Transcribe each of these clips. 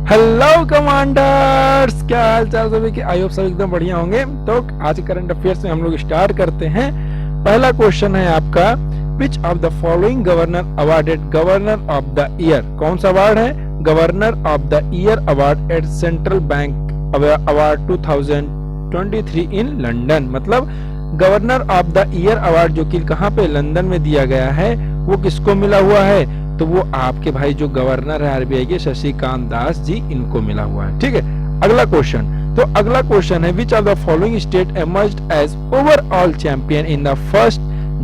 Hello commanders, क्या हाल चाल सभी के। आई होप सब एकदम बढ़िया होंगे। तो आज करंट अफेयर्स में हम लोग स्टार्ट करते हैं। पहला क्वेश्चन है आपका, which of the following governor awarded governor of the year. कौन सा अवार्ड है? Governor of the year award at central bank award 2023 in London. मतलब governor of the year award जो कि कहाँ पे, लंदन में दिया गया है, वो किसको मिला हुआ है? तो वो आपके भाई जो गवर्नर है आरबीआई के, शशिकांत दास जी, इनको मिला हुआ है। ठीक है, अगला क्वेश्चन। तो अगला क्वेश्चन है, which of the following state emerged as overall champion in the first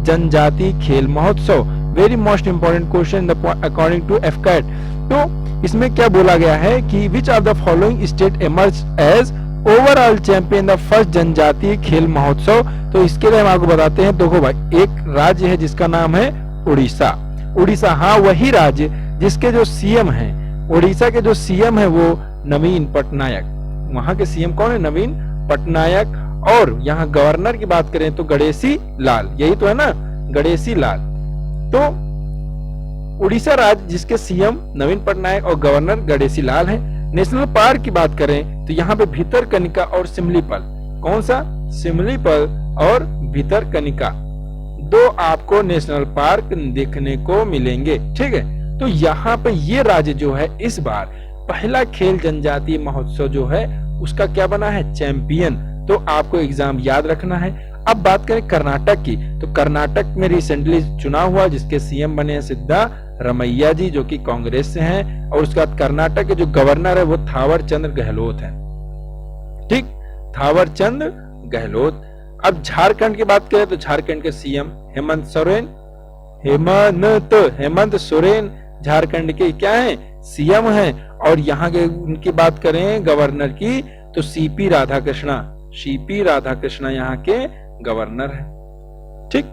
जनजातीय खेल महोत्सव। Very most important question according to AFCAT. तो इसमें क्या बोला गया है कि which of the following state emerged as overall champion the first जनजातीय खेल महोत्सव। तो इसके लिए हम आपको बताते हैं। देखो भाई, एक राज्य है जिसका नाम है उड़ीसा। उड़ीसा, हाँ, वही राज्य जिसके जो सीएम हैं, उड़ीसा के जो सीएम है वो नवीन पटनायक। वहां के सीएम कौन है? नवीन पटनायक। और यहाँ गवर्नर की बात करें तो गणेशी लाल, यही तो है ना, गणेशी लाल। तो उड़ीसा राज्य जिसके सीएम नवीन पटनायक और गवर्नर गणेशी लाल है। नेशनल पार्क की बात करें तो यहाँ पे भितरकनिका और सिमलीपल। कौन सा? सिमलीपल और भितरकनिका, दो आपको नेशनल पार्क देखने को मिलेंगे। ठीक है, तो यहाँ पे ये राज्य जो है इस बार पहला खेल जनजातीय महोत्सव जो है उसका क्या बना है? चैंपियन। तो आपको एग्जाम याद रखना है। अब बात करें कर्नाटक की, तो कर्नाटक में रिसेंटली चुनाव हुआ जिसके सीएम बने हैं सिद्धा रमैया जी, जो कि कांग्रेस से हैं। और उसके बाद कर्नाटक के जो गवर्नर है वो थावर चंद गहलोत है। ठीक, थावर चंद गहलोत। अब झारखंड की बात करें तो झारखंड के सीएम हेमंत सोरेन झारखंड के क्या है? सीएम हैं। और यहाँ के उनकी बात करें गवर्नर की तो सीपी राधाकृष्णा यहाँ के गवर्नर है। ठीक,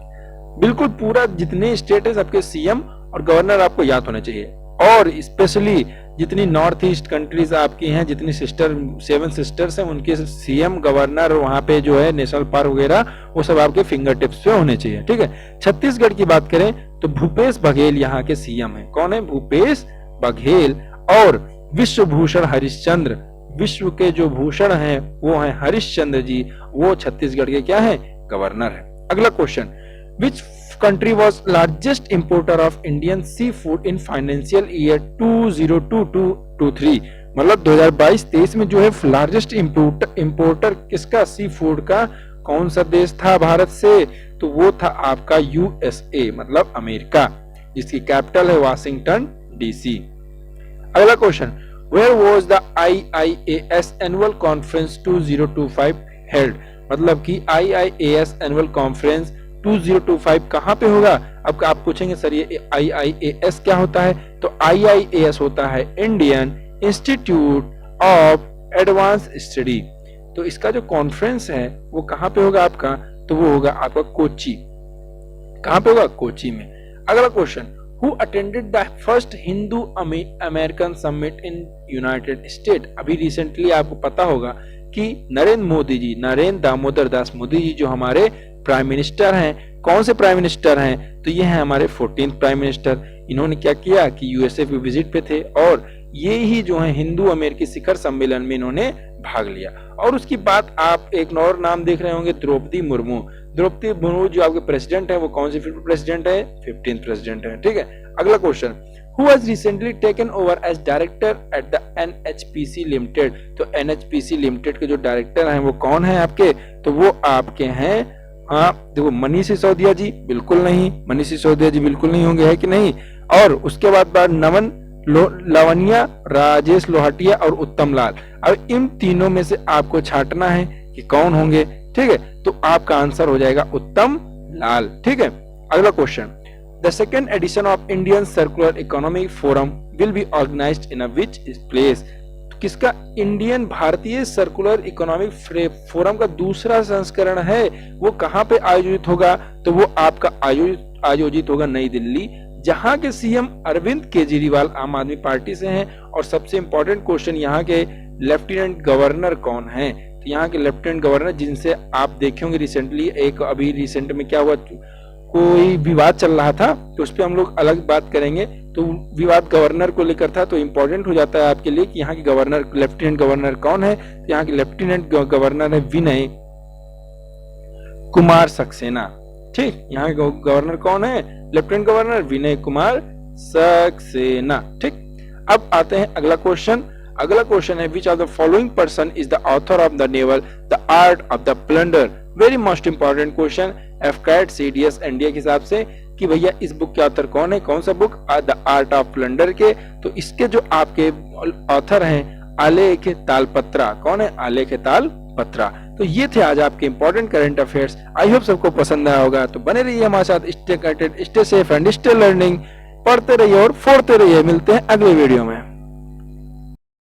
बिल्कुल पूरा जितने स्टेट है सबके सीएम और गवर्नर आपको याद होने चाहिए। और स्पेशली जितनी नॉर्थ ईस्ट कंट्रीज आपकी हैं, जितनी 7 सिस्टर्स हैं, उनके सीएम गवर्नर वहां पे जो है नेशनल पार्क वगैरह वो सब आपके फिंगर टिप्स पे होने चाहिए। ठीक है, छत्तीसगढ़ की बात करें तो भूपेश बघेल यहाँ के सीएम है। कौन है? भूपेश बघेल। और विश्व भूषण हरिश्चंद्र, विश्व के जो भूषण हैं वो हैं हरिश्चंद्र जी, वो छत्तीसगढ़ के क्या है? गवर्नर है। अगला question, which country was largest importer of Indian seafood in financial year 2022-23। मतलब 2022-23 में जो है लार्जेस्ट इंपोर्टर किसका? सी फूड का कौन सा देश था भारत से? तो वो था आपका यूएसए, मतलब अमेरिका, जिसकी कैपिटल है वाशिंगटन डीसी। अगला question, where was the IIAS annual conference 2025 held. मतलब कि IIAS एनुअल कॉन्फ्रेंस 2025 कहां पे होगा? अब आप पूछेंगे सर ये IIAS क्या होता है? तो IIAS होता है Indian institute of advance study. तो इसका जो कॉन्फ्रेंस है वो कहां पे होगा आपका? तो वो होगा आपका कोची। कहां पे होगा? कोची में। अगला question, who attended the first Hindu American summit in United state. अभी रिसेंटली आपको पता होगा कि नरेंद्र दामोदर दास मोदी जी जो हमारे प्राइम मिनिस्टर हैं। कौन से प्राइम मिनिस्टर हैं? तो ये हैं हमारे 14th प्राइम मिनिस्टर। इन्होंने क्या किया कि यूएसए पे विजिट पे थे और ये ही जो है हिंदू अमेरिकी शिखर सम्मेलन में इन्होंने भाग लिया। और उसकी बात आप एक और नाम देख रहे होंगे, द्रौपदी मुर्मू। द्रौपदी मुर्मू जो आपके प्रेसिडेंट है वो कौन सी प्रेसिडेंट है? 15th प्रेसिडेंट है। ठीक है, अगला question, who has recently taken over as director at the NHPC Limited। तो NHPC Limited के जो डायरेक्टर हैं वो कौन है आपके? तो वो आपके हैं, हाँ देखो, मनीष सिसोदिया जी। बिल्कुल नहीं, मनीष सिसोदिया जी बिल्कुल नहीं होंगे, है कि नहीं? और उसके बाद नवन लावनिया, राजेश लोहाटिया और उत्तम लाल। अब इन तीनों में से आपको छांटना है कि कौन होंगे। ठीक है, तो आपका आंसर हो जाएगा उत्तम लाल। ठीक है, अगला question, the second edition of Indian circular economic forum will be organised in a which place. किसका? इंडियन भारतीय सर्कुलर इकोनॉमिक फोरम का दूसरा संस्करण है, वो कहां पे आयोजित होगा? तो वो आपका आयोजित होगा नई दिल्ली, जहां के सीएम अरविंद केजरीवाल आम आदमी पार्टी से हैं। और सबसे इंपॉर्टेंट क्वेश्चन, यहाँ के लेफ्टिनेंट गवर्नर कौन है? तो यहाँ के लेफ्टिनेंट गवर्नर जिनसे आप देखे होंगे रिसेंटली, एक अभी रिसेंट में क्या हुआ, कोई विवाद चल रहा था तो उस पर हम लोग अलग बात करेंगे। तो विवाद गवर्नर को लेकर था, तो इम्पोर्टेंट हो जाता है आपके लिए कि यहाँ के गवर्नर, लेफ्टिनेंट गवर्नर कौन है। तो यहाँ के लेफ्टिनेंट गवर्नर है विनय कुमार सक्सेना। ठीक, यहाँ के गवर्नर कौन है? Lieutenant governor Vinay Kumar Saxena. ठीक, अब आते हैं अगला क्वेश्चन। अगला क्वेश्चन है which of the following person is the author of the novel the art of the plunder. Very most important question AFCAT CDS NDA के हिसाब से कि भैया इस बुक के ऑथर कौन है, कौन सा book? The art of plunder के। तो इसके जो आपके ऑथर हैं आलेख तालपत्रा। कौन है? आलेख तालपत्रा। तो ये थे आज आपके important current affairs. I hope सबको पसंद आया होगा। तो बने रहिए हमारे साथ, stay connected, stay safe and stay learning. पढ़ते रहिए और फोड़ते रहिए। मिलते हैं अगले वीडियो में।